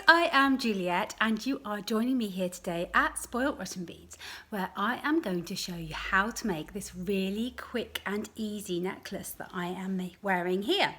I am Juliet and you are joining me here today at Spoilt Beads, where I am going to show you how to make this really quick and easy necklace that I am wearing here.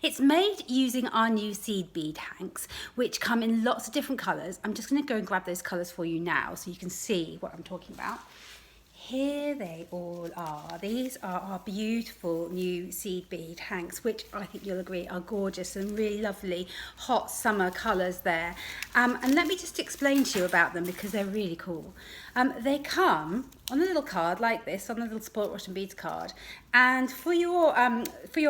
It's made using our new seed bead hanks, which come in lots of different colours. I'm just going to go and grab those colours for you now so you can see what I'm talking about. Here they all are. These are our beautiful new seed bead hanks, which I think you'll agree are gorgeous and really lovely hot summer colours there. And let me just explain to you about them because they're really cool. They come on a little card like this, on a little Spoilt Beads card, and for your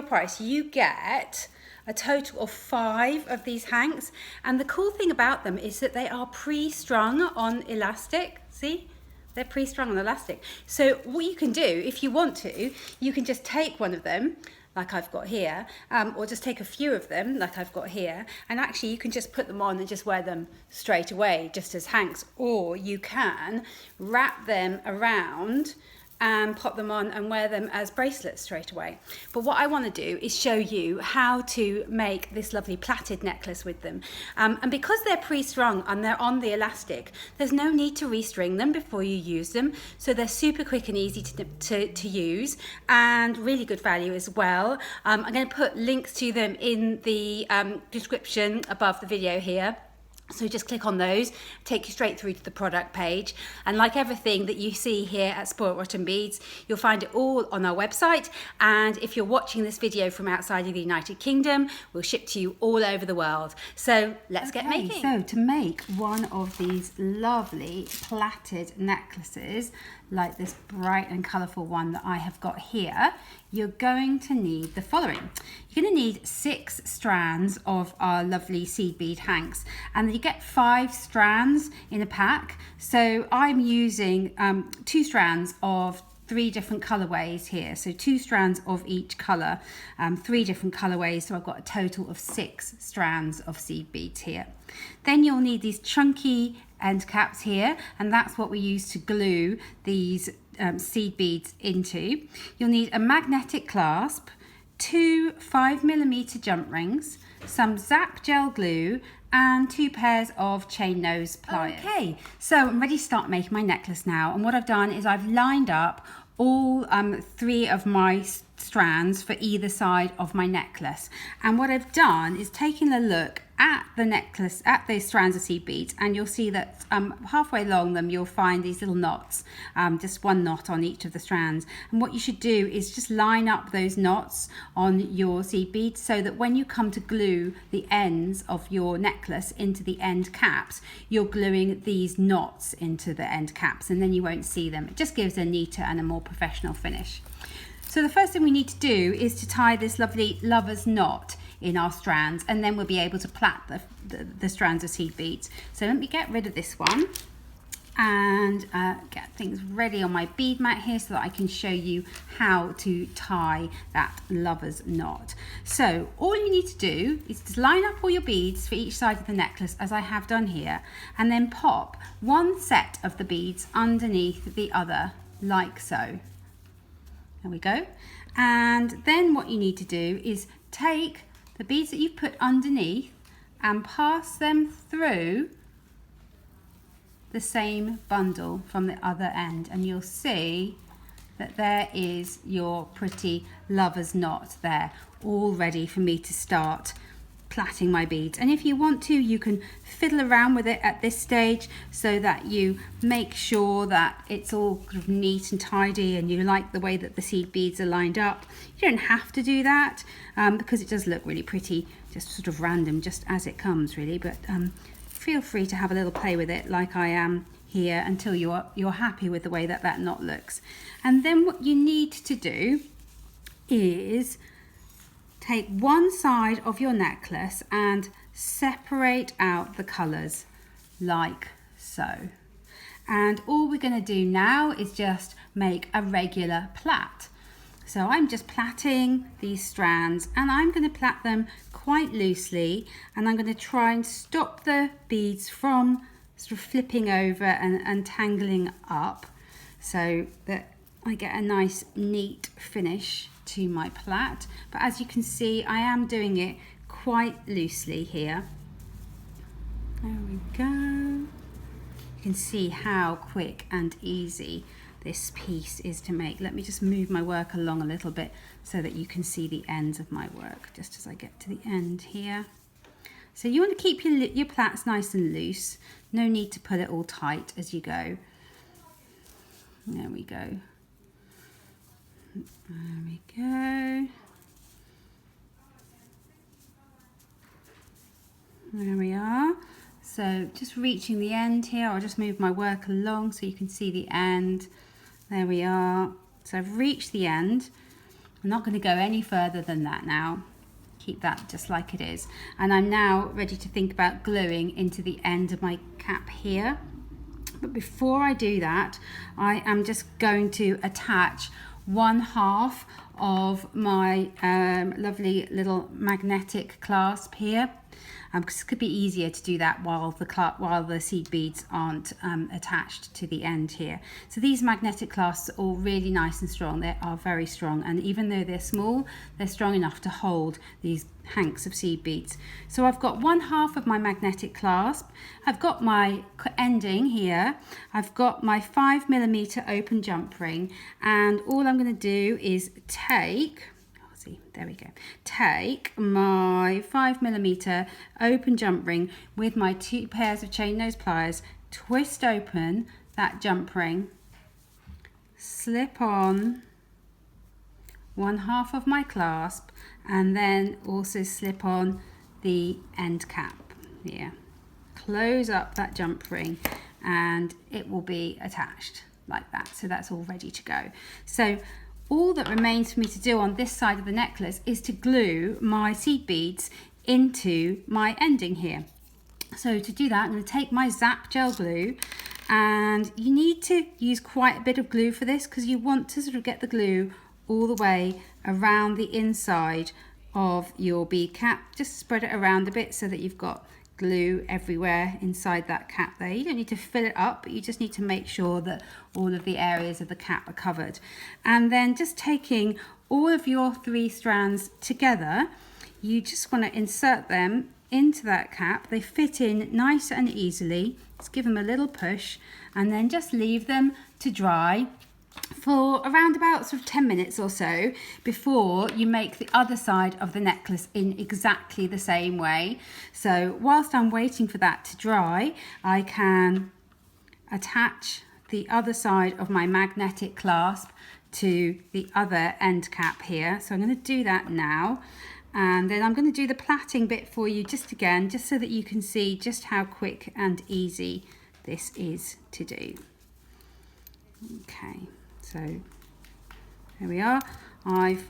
price you get a total of 5 of these hanks. And the cool thing about them is that they are pre-strung on elastic. See? They're pre-strung on elastic. So what you can do, if you want to, you can just take one of them, like I've got here, or just take a few of them, like I've got here, and actually you can just put them on and just wear them straight away, just as hanks, or you can wrap them around and pop them on and wear them as bracelets straight away. But what I want to do is show you how to make this lovely plaited necklace with them. And because they're pre-strung and they're on the elastic, there's no need to restring them before you use them. So they're super quick and easy to use and really good value as well. I'm going to put links to them in the description above the video here. So just click on those, take you straight through to the product page. And like everything that you see here at Spoilt Beads, you'll find it all on our website. And if you're watching this video from outside of the United Kingdom, we'll ship to you all over the world. So let's get making. So to make one of these lovely plaited necklaces, like this bright and colourful one that I have got here, you're going to need the following. You're going to need 6 strands of our lovely seed bead hanks, and you get 5 strands in a pack. So I'm using 2 strands of 3 different colorways here, so 2 strands of each color, 3 different colorways, so I've got a total of 6 strands of seed beads here. Then you'll need these chunky end caps here, and that's what we use to glue these seed beads into. You'll need a magnetic clasp, 2 5mm jump rings, some Zap gel glue, and 2 pairs of chain nose pliers. Okay, so I'm ready to start making my necklace now, and what I've done is I've lined up all 3 of my strands for either side of my necklace. And what I've done is taken a look at the necklace, at these strands of seed beads, and you'll see that halfway along them you'll find these little knots, just 1 knot on each of the strands. And what you should do is just line up those knots on your seed beads so that when you come to glue the ends of your necklace into the end caps, you're gluing these knots into the end caps, and then you won't see them. It just gives a neater and a more professional finish. So the first thing we need to do is to tie this lovely lover's knot in our strands, and then we'll be able to plait the strands of seed beads. So let me get rid of this one and get things ready on my bead mat here so that I can show you how to tie that lover's knot. So all you need to do is to line up all your beads for each side of the necklace, as I have done here, and then pop 1 set of the beads underneath the other, like so. There we go. And then what you need to do is take the beads that you've put underneath and pass them through the same bundle from the other end, and you'll see that there is your pretty lover's knot there, all ready for me to start plaiting my beads. And if you want to, you can fiddle around with it at this stage so that you make sure that it's all kind of neat and tidy and you like the way that the seed beads are lined up. You don't have to do that because it does look really pretty, just sort of random, just as it comes really, but feel free to have a little play with it like I am here until you're happy with the way that that knot looks. And then what you need to do is take one side of your necklace and separate out the colours like so. And all we're going to do now is just make a regular plait. So I'm just plaiting these strands, and I'm going to plait them quite loosely, and I'm going to try and stop the beads from sort of flipping over and tangling up so that I get a nice neat finish to my plait. But as you can see, I am doing it quite loosely here. There we go. You can see how quick and easy this piece is to make. Let me just move my work along a little bit so that you can see the ends of my work just as I get to the end here. So you want to keep your plaits nice and loose. No need to put it all tight as you go. There we go. There we go. There we are. So just reaching the end here, I'll just move my work along so you can see the end. There we are. So I've reached the end. I'm not going to go any further than that now. Keep that just like it is. And I'm now ready to think about gluing into the end of my cap here. But before I do that, I am just going to attach 1/2 of my lovely little magnetic clasp here. Because it could be easier to do that while the seed beads aren't attached to the end here. So these magnetic clasps are all really nice and strong. They are very strong, and even though they're small, they're strong enough to hold these hanks of seed beads. So I've got 1/2 of my magnetic clasp. I've got my ending here. I've got my 5mm open jump ring, and all I'm going to do is there we go. Take my 5mm open jump ring with my 2 pairs of chain nose pliers, twist open that jump ring, slip on 1/2 of my clasp, and then also slip on the end cap here. Close up that jump ring and it will be attached like that. So that's all ready to go. So all that remains for me to do on this side of the necklace is to glue my seed beads into my ending here. So to do that, I'm going to take my Zap Gel glue, and you need to use quite a bit of glue for this because you want to sort of get the glue all the way around the inside of your bead cap. Just spread it around a bit so that you've got glue everywhere inside that cap there. You don't need to fill it up, but you just need to make sure that all of the areas of the cap are covered. And then just taking all of your 3 strands together, you just want to insert them into that cap. They fit in nice and easily. Just give them a little push and then just leave them to dry for around about sort of 10 minutes or so before you make the other side of the necklace in exactly the same way. So whilst I'm waiting for that to dry, I can attach the other side of my magnetic clasp to the other end cap here. So I'm going to do that now, and then I'm going to do the plaiting bit for you just so that you can see just how quick and easy this is to do. Okay, so there we are. I've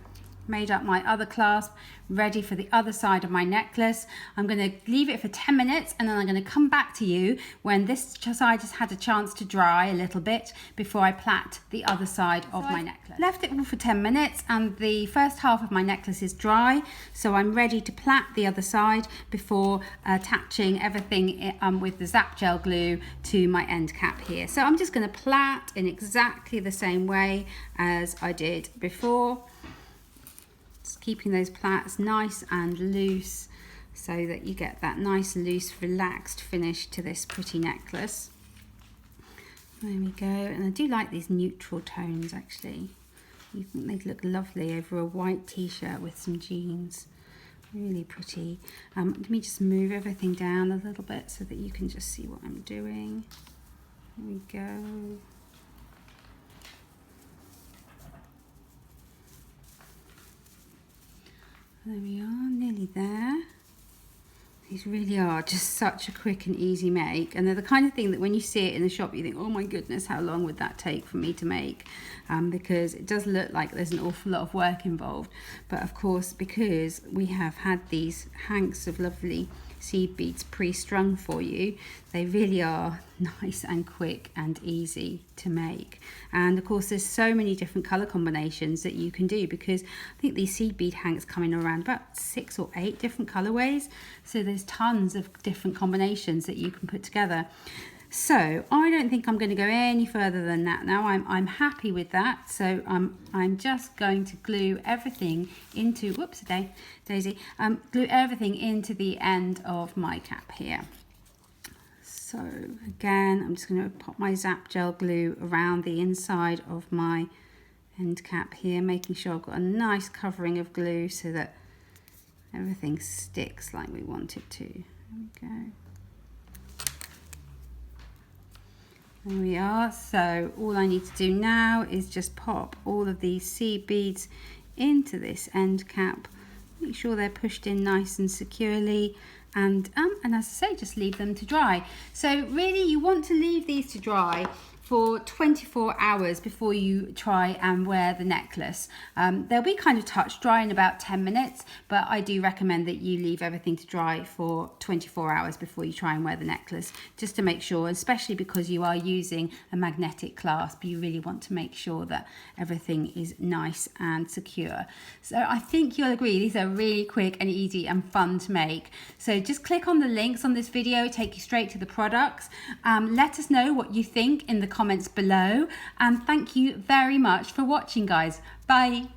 made up my other clasp, ready for the other side of my necklace. I'm going to leave it for 10 minutes and then I'm going to come back to you when this side has had a chance to dry a little bit before I plait the other side of my necklace. Left it all for 10 minutes and the first half of my necklace is dry, so I'm ready to plait the other side before attaching everything with the Zap Gel glue to my end cap here. So I'm just going to plait in exactly the same way as I did before. Keeping those plaits nice and loose so that you get that nice, loose, relaxed finish to this pretty necklace. There we go. And I do like these neutral tones actually. You think they'd look lovely over a white t-shirt with some jeans. Really pretty. Let me just move everything down a little bit so that you can just see what I'm doing. There we go. There we are, nearly there. These really are just such a quick and easy make, and they're the kind of thing that when you see it in the shop you think, oh my goodness, how long would that take for me to make, because it does look like there's an awful lot of work involved. But of course, because we have had these hanks of lovely seed beads pre-strung for you, they really are nice and quick and easy to make. And of course there's so many different color combinations that you can do, because I think these seed bead hanks come in around about 6 or 8 different colorways, so there's tons of different combinations that you can put together. So I don't think I'm going to go any further than that now. I'm happy with that. So I'm just going to glue everything into, whoops, glue everything into the end of my cap here. So again, I'm just going to pop my Zap Gel glue around the inside of my end cap here, making sure I've got a nice covering of glue so that everything sticks like we want it to. There we go. There we are. So all I need to do now is just pop all of these seed beads into this end cap. Make sure they're pushed in nice and securely, and as I say, just leave them to dry. So really you want to leave these to dry for 24 hours before you try and wear the necklace. They'll be kind of touch dry in about 10 minutes, but I do recommend that you leave everything to dry for 24 hours before you try and wear the necklace, just to make sure, especially because you are using a magnetic clasp, you really want to make sure that everything is nice and secure. So I think you'll agree these are really quick and easy and fun to make. So just click on the links on this video, take you straight to the products. Let us know what you think in the comments below, and thank you very much for watching, guys. Bye.